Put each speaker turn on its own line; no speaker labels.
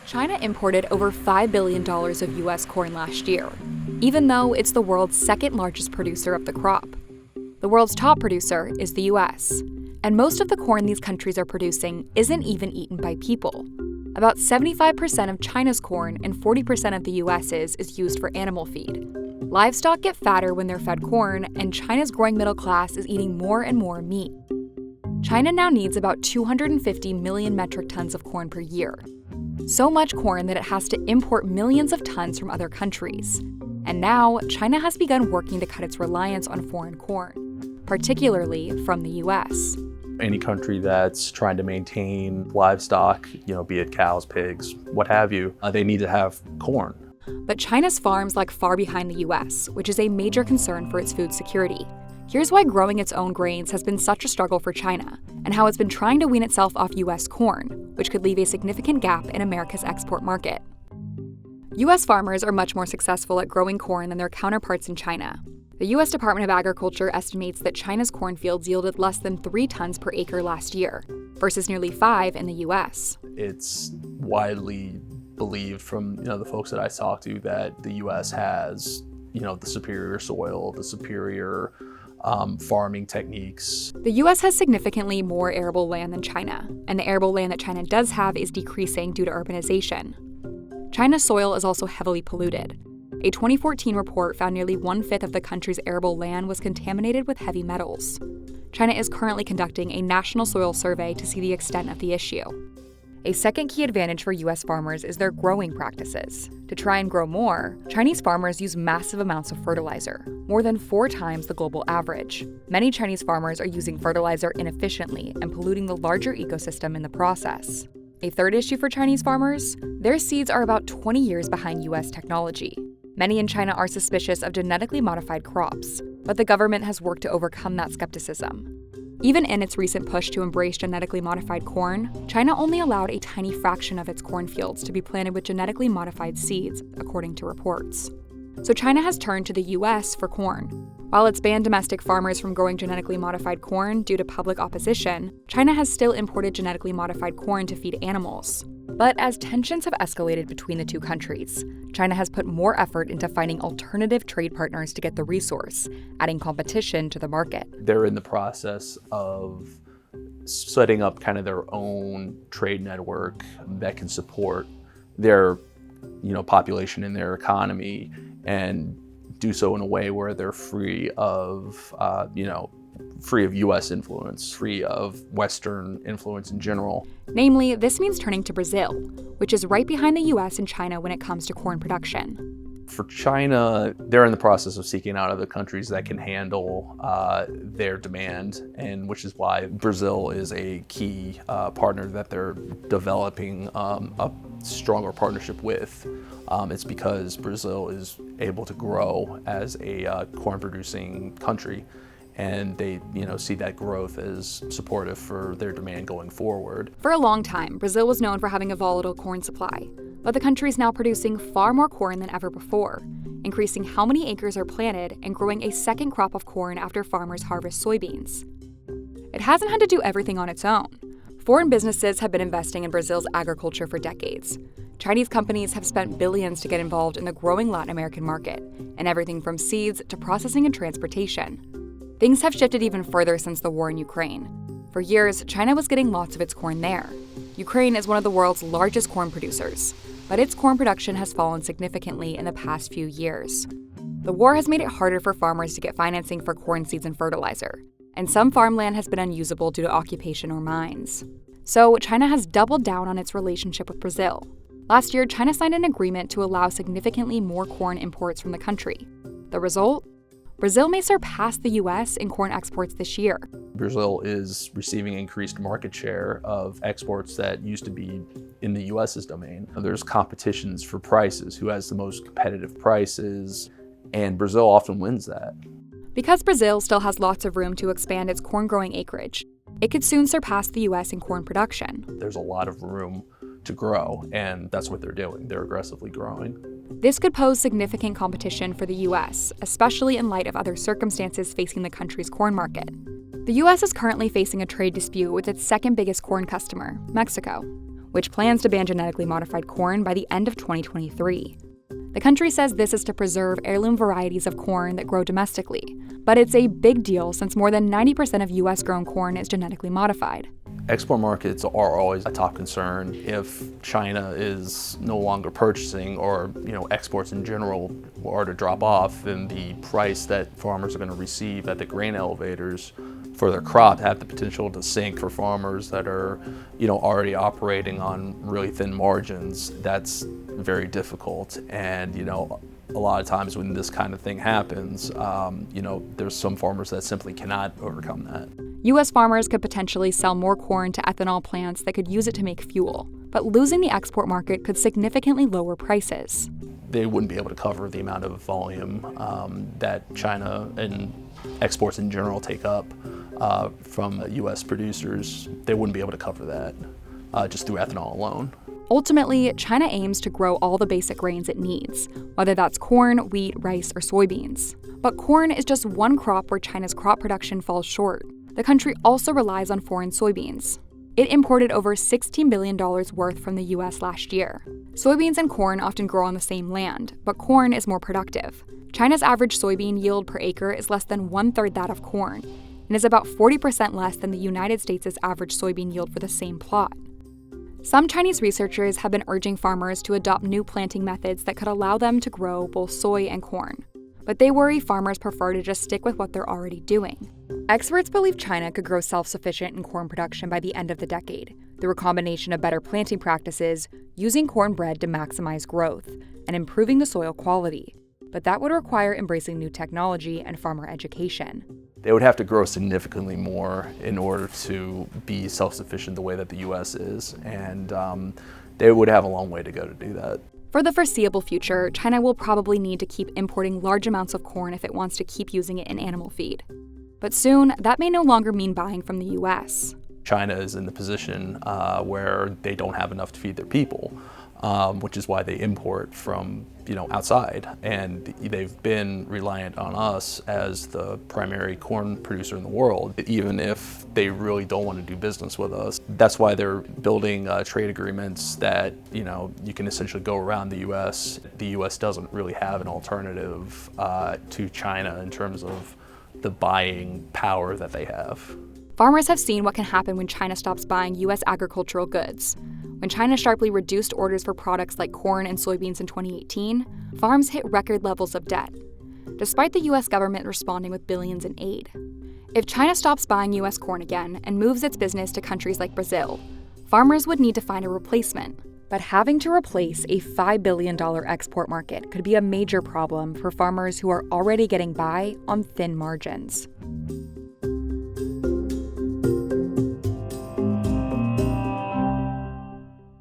China imported over $5 billion of U.S. corn last year, even though it's the world's second largest producer of the crop. The world's top producer is the U.S., and most of the corn these countries are producing isn't even eaten by people. About 75% of China's corn and 40% of the U.S.'s is used for animal feed. Livestock get fatter when they're fed corn, and China's growing middle class is eating more and more meat. China now needs about 250 million metric tons of corn per year. So much corn that it has to import millions of tons from other countries. And now, China has begun working to cut its reliance on foreign corn, particularly from the U.S.
Any country that's trying to maintain livestock, be it cows, pigs, what have you, they need to have corn.
But China's farms lag far behind the U.S., which is a major concern for its food security. Here's why growing its own grains has been such a struggle for China, and how it's been trying to wean itself off U.S. corn, which could leave a significant gap in America's export market. U.S. farmers are much more successful at growing corn than their counterparts in China. The U.S. Department of Agriculture estimates that China's cornfields yielded less than 3 tons per acre last year, versus nearly 5 in the U.S.
It's widely believed from the folks that I talk to that the U.S. has the superior soil, the superior farming techniques.
The U.S. has significantly more arable land than China, and the arable land that China does have is decreasing due to urbanization. China's soil is also heavily polluted. A 2014 report found nearly 1/5 of the country's arable land was contaminated with heavy metals. China is currently conducting a national soil survey to see the extent of the issue. A second key advantage for U.S. farmers is their growing practices. To try and grow more, Chinese farmers use massive amounts of fertilizer, more than 4 times the global average. Many Chinese farmers are using fertilizer inefficiently and polluting the larger ecosystem in the process. A third issue for Chinese farmers? Their seeds are about 20 years behind U.S. technology. Many in China are suspicious of genetically modified crops, but the government has worked to overcome that skepticism. Even in its recent push to embrace genetically modified corn, China only allowed a tiny fraction of its cornfields to be planted with genetically modified seeds, according to reports. So China has turned to the U.S. for corn. While it's banned domestic farmers from growing genetically modified corn due to public opposition, China has still imported genetically modified corn to feed animals. But as tensions have escalated between the two countries, China has put more effort into finding alternative trade partners to get the resource, adding competition to the market.
They're in the process of setting up kind of their own trade network that can support their, population and their economy, and do so in a way where they're free of U.S. influence, free of Western influence in general.
Namely, this means turning to Brazil, which is right behind the U.S. and China when it comes to corn production.
For China, they're in the process of seeking out other countries that can handle their demand, and which is why Brazil is a key partner that they're developing a stronger partnership with. It's because Brazil is able to grow as a corn-producing country, and they see that growth as supportive for their demand going forward.
For a long time, Brazil was known for having a volatile corn supply, but the country is now producing far more corn than ever before, increasing how many acres are planted and growing a second crop of corn after farmers harvest soybeans. It hasn't had to do everything on its own. Foreign businesses have been investing in Brazil's agriculture for decades. Chinese companies have spent billions to get involved in the growing Latin American market, and everything from seeds to processing and transportation. Things have shifted even further since the war in Ukraine. For years, China was getting lots of its corn there. Ukraine is one of the world's largest corn producers, but its corn production has fallen significantly in the past few years. The war has made it harder for farmers to get financing for corn seeds and fertilizer, and some farmland has been unusable due to occupation or mines. So China has doubled down on its relationship with Brazil. Last year, China signed an agreement to allow significantly more corn imports from the country. The result? Brazil may surpass the U.S. in corn exports this year.
Brazil is receiving increased market share of exports that used to be in the U.S.'s domain. There's competitions for prices, who has the most competitive prices, and Brazil often wins that.
Because Brazil still has lots of room to expand its corn-growing acreage, it could soon surpass the U.S. in corn production.
There's a lot of room to grow, and that's what they're doing. They're aggressively growing.
This could pose significant competition for the U.S., especially in light of other circumstances facing the country's corn market. The U.S. is currently facing a trade dispute with its second biggest corn customer, Mexico. which plans to ban genetically modified corn by the end of 2023. The country says this is to preserve heirloom varieties of corn that grow domestically, but it's a big deal since more than 90% of U.S.-grown corn is genetically modified.
Export markets are always a top concern. If China is no longer purchasing, or exports in general are to drop off, then the price that farmers are going to receive at the grain elevators for their crop have the potential to sink for farmers that are already operating on really thin margins. That's very difficult, and a lot of times when this kind of thing happens, there's some farmers that simply cannot overcome that.
U.S. farmers could potentially sell more corn to ethanol plants that could use it to make fuel, but losing the export market could significantly lower prices.
They wouldn't be able to cover the amount of volume that China and exports in general take up from U.S. producers. They wouldn't be able to cover that just through ethanol alone.
Ultimately, China aims to grow all the basic grains it needs, whether that's corn, wheat, rice, or soybeans. But corn is just one crop where China's crop production falls short. The country also relies on foreign soybeans. It imported over $16 billion worth from the U.S. last year. Soybeans and corn often grow on the same land, but corn is more productive. China's average soybean yield per acre is less than one-third that of corn, and is about 40% less than the United States' average soybean yield for the same plot. Some Chinese researchers have been urging farmers to adopt new planting methods that could allow them to grow both soy and corn. But they worry farmers prefer to just stick with what they're already doing. Experts believe China could grow self-sufficient in corn production by the end of the decade, through a combination of better planting practices, using cornbread to maximize growth, and improving the soil quality. But that would require embracing new technology and farmer education.
They would have to grow significantly more in order to be self-sufficient the way that the U.S. is, and they would have a long way to go to do that.
For the foreseeable future, China will probably need to keep importing large amounts of corn if it wants to keep using it in animal feed. But soon, that may no longer mean buying from the U.S.
China is in the position where they don't have enough to feed their people, which is why they import from outside, and they've been reliant on us as the primary corn producer in the world, even if they really don't want to do business with us. That's why they're building trade agreements that you can essentially go around the U.S. The U.S. doesn't really have an alternative to China in terms of the buying power that they have.
Farmers have seen what can happen when China stops buying U.S. agricultural goods. When China sharply reduced orders for products like corn and soybeans in 2018, farms hit record levels of debt, despite the U.S. government responding with billions in aid. If China stops buying U.S. corn again and moves its business to countries like Brazil, farmers would need to find a replacement. But having to replace a $5 billion export market could be a major problem for farmers who are already getting by on thin margins.